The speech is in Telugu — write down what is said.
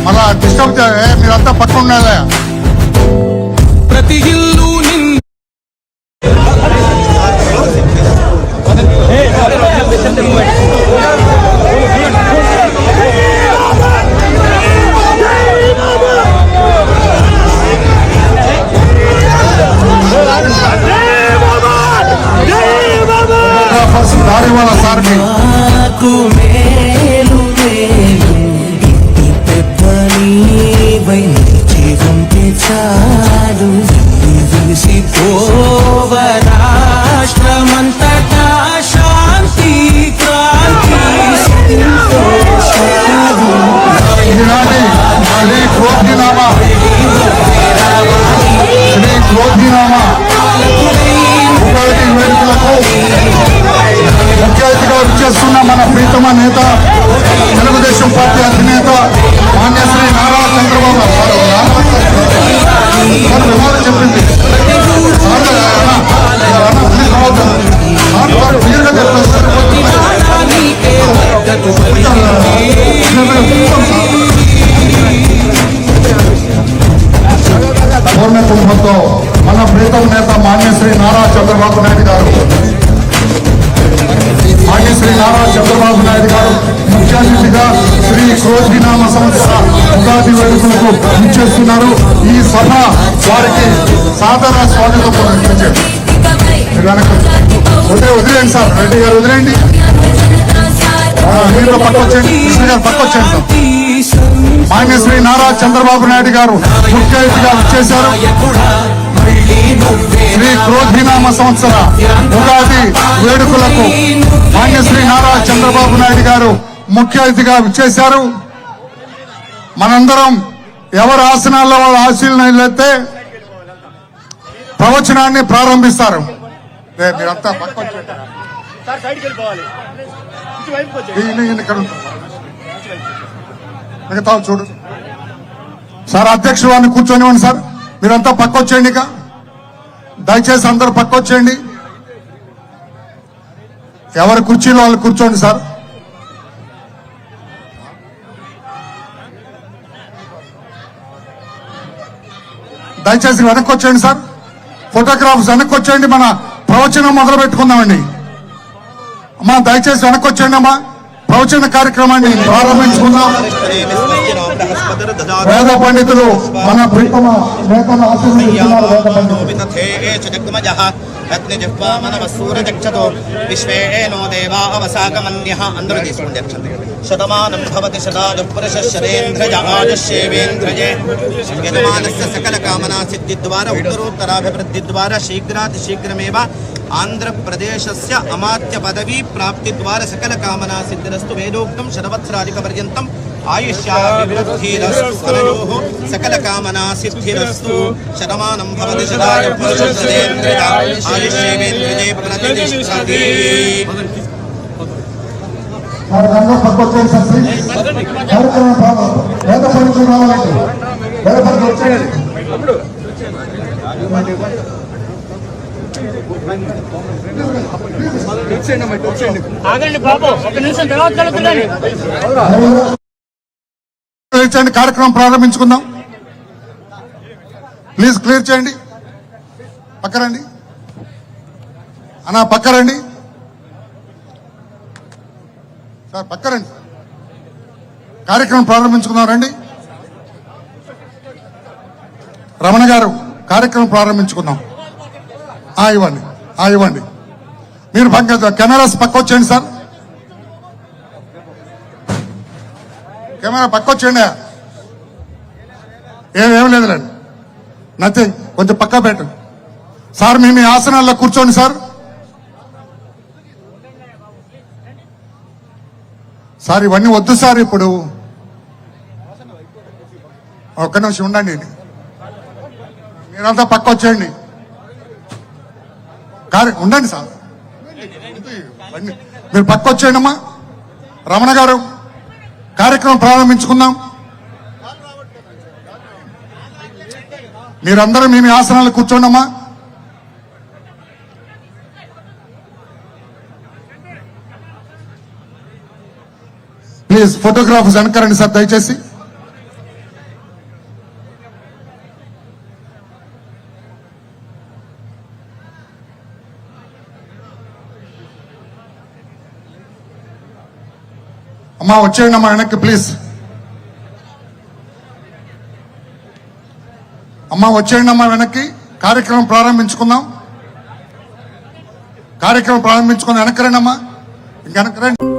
మళ్ళా డిస్టర్బ్ మీరంతా పక్కన ఉండాలి. ప్రతి ఇల్లు దారి వాళ్ళ సార్కి చాలు రాష్ట్రమంతటా శాంతి క్రాంతి క్రోధినామా ఉగాది వేడుకలకు ముఖ్య అతిథిగా విచ్చేస్తున్న మన ప్రీతమ నేత తెలుగుదేశం పార్టీ అధినేత మాన్యశ్రీ నారా చంద్రబాబు చెప్పింది పూర్ణ కుంభంతో మన ప్రీతం నేత మాన్యశ్రీ నారా చంద్రబాబు నాయుడు గారు ముఖ్య అతిథిగా శ్రీ క్రోధినామ సంవత్సర ఉగాది వేడుకలకు ఇచ్చేస్తున్నారు. ఈ సభ వారికి సాదర స్వాగతం వదిలేండి సార్, రెడ్డి గారు వదిలేండి, మీరు పక్కొచ్చేయండి, కృష్ణ గారు పక్కొచ్చేయండి సార్. మాన్యశ్రీ నారా చంద్రబాబు నాయుడు గారు ముఖ్య అతిథిగా వచ్చేశారు. శ్రీ క్రోధినామ సంవత్సర ఉగాది వేడుకలకు మాన్యశ్రీ నారా చంద్రబాబు నాయుడు గారు ముఖ్య అతిథిగా విచ్చేశారు. మనందరం ఎవరి ఆసనాల్లో వాళ్ళ ఆశీలైతే ప్రవచనాన్ని ప్రారంభిస్తారు. మీరంతా మిగతా చూడు సార్, అధ్యక్షుడు వారిని కూర్చొనివ్వండి సార్. మీరంతా పక్కొచ్చేయండి, ఇక దయచేసి అందరూ పక్కొచ్చేయండి. ఎవరి కుర్చీలో వాళ్ళు కూర్చోండి సార్. దయచేసి వెనక్కి వచ్చేయండి సార్. ఫోటోగ్రాఫర్స్ వెనక్కి వచ్చేయండి. మన ప్రవచనం మొదలు పెట్టుకుందామండి. అమ్మా దయచేసి వెనక్కి వచ్చేయండి అమ్మా. ప్రవచన కార్యక్రమాన్ని ప్రారంభించుకుందాం. వేద పండితులు మన ప్రీతమ నేతను ఆశీర్వదిస్తున్నారు. వేద పండితులు విశ్వేనో దేవా అవసాగమన్యః అందరూ తీసుకోండి. శతమానం భవతి శతాయు పురుషः శతేంద్రియ ఆయుష్యేవేంద్రియే యజమానస్య సకల కామనా సిద్ధి ద్వారా ఉత్తరోత్తరాభివృద్ధి ద్వారా శీఘ్రాతి శీఘ్రమేవ ఆంధ్రప్రదేశస్య అమాత్య పదవీ ప్రాప్తి ద్వారా సకల కామనా సిద్ధిరస్తు. వేదోక్తం శతవత్సరాధిక పర్యంతం ఆయుష్యాభివృద్ధిరస్తు సకల కామనా సిద్ధిరస్తు. శతమానం భవతి శతాయు పురుషः శతేంద్రియ ఆయుష్యేవేంద్రియే ప్రతిష్ఠతి. వేద పండితులు రావాలండి. వేద పండితులు వచ్చేయండి. కార్యక్రమం ప్రారంభించుకుందాం. ప్లీజ్ క్లియర్ చేయండి. పక్కరండి అన్నా, పక్కరండి. సార్ పక్క రండి. కార్యక్రమం ప్రారంభించుకుందాం రండి. రమణ గారు కార్యక్రమం ప్రారంభించుకుందాం. ఇవ్వండి. మీరు కెమెరాస్ పక్క వచ్చేయండి సార్. కెమెరా పక్క వచ్చేయండి. ఏం లేదులేండి, నథింగ్. కొంచెం పక్క పెట్టండి సార్. మీ మీ ఆసనాల్లో కూర్చోండి సార్. సార్ ఇవన్నీ వద్దు సార్. ఇప్పుడు ఒక్క నిమిషం ఉండండి. మీరంతా పక్క వచ్చేయండి. ఉండండి సార్, మీరు పక్క వచ్చేయండి అమ్మా. రమణ గారు కార్యక్రమం ప్రారంభించుకుందాం. మీరందరూ మీ ఆసనాలు కూర్చోండి అమ్మా. ప్లీజ్ ఫోటోగ్రాఫర్స్ వెనకరండి సార్ దయచేసి. అమ్మా వచ్చేయండి అమ్మా వెనక్కి ప్లీజ్. అమ్మా వచ్చేయండి అమ్మా వెనక్కి. కార్యక్రమం ప్రారంభించుకుందాం. వెనక్కి రండి అమ్మా. ఇంక వెనక్కి రండి.